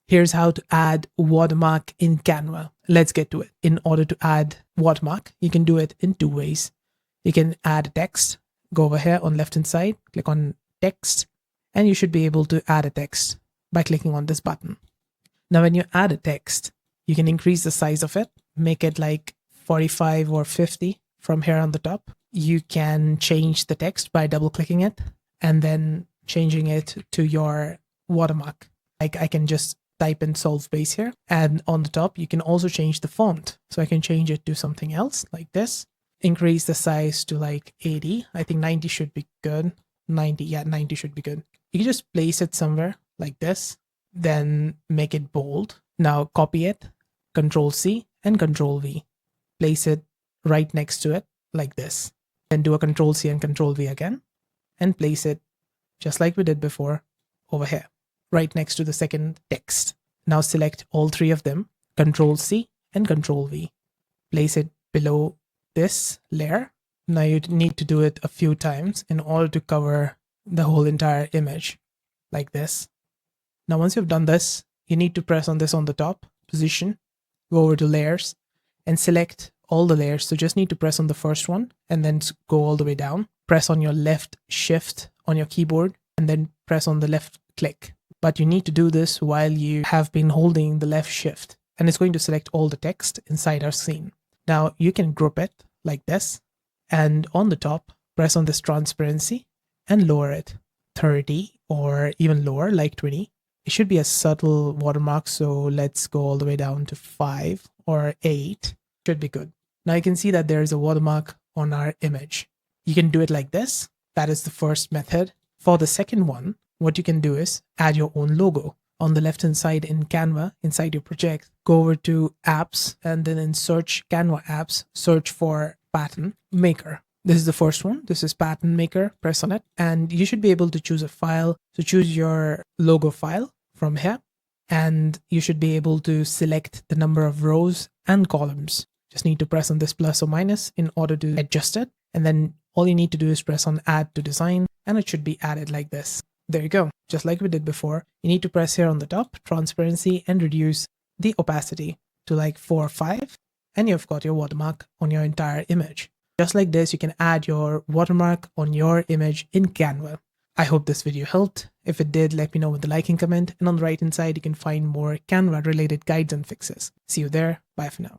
Here's how to add watermark in Canva. Let's get to it. In order to add watermark, you can do it in two ways. You can add text. Go over here on left hand side, click on text, and you should be able to add a text by clicking on this button. Now, when you add a text, you can increase the size of it, make it like 45 or 50 from here on the top. You can change the text by double clicking it and then changing it to your watermark. Like I can just type in solve base here, and on the top, you can also change the font. So I can change it to something else like this, increase the size to like 80. I think 90 should be good. 90, yeah, 90 should be good. You can just place it somewhere like this, then make it bold. Now copy it, Control C and Control V. Place it right next to it like this. Then do a Control C and Control V again and place it just like we did before over here, right next to the second text. Now select all three of them, Control C and Control V. Place it below this layer. Now you need to do it a few times in order to cover the whole entire image like this. Now once you've done this, you need to press on this on the top position, go over to layers and select all the layers. So just need to press on the first one and then go all the way down. Press on your left shift on your keyboard and then press on the left click. But you need to do this while you have been holding the left shift, and it's going to select all the text inside our scene. Now you can group it like this, and on the top, press on this transparency and lower it 30 or even lower, like 20. It should be a subtle watermark, so let's go all the way down to 5 or 8. Should be good. Now you can see that there is a watermark on our image. You can do it like this. That is the first method. For the second one, what you can do is add your own logo. On the left hand side in Canva, inside your project, go over to apps and then in search Canva apps, search for pattern maker. This is the first one. This is pattern maker. Press on it and you should be able to choose a file. So choose your logo file from here and you should be able to select the number of rows and columns. Just need to press on this plus or minus in order to adjust it. And then all you need to do is press on add to design and it should be added like this. There you go. Just like we did before, you need to press here on the top, transparency, and reduce the opacity to like 4 or 5. And you've got your watermark on your entire image. Just like this, you can add your watermark on your image in Canva. I hope this video helped. If it did, let me know with the like and comment. And on the right hand side, you can find more Canva related guides and fixes. See you there. Bye for now.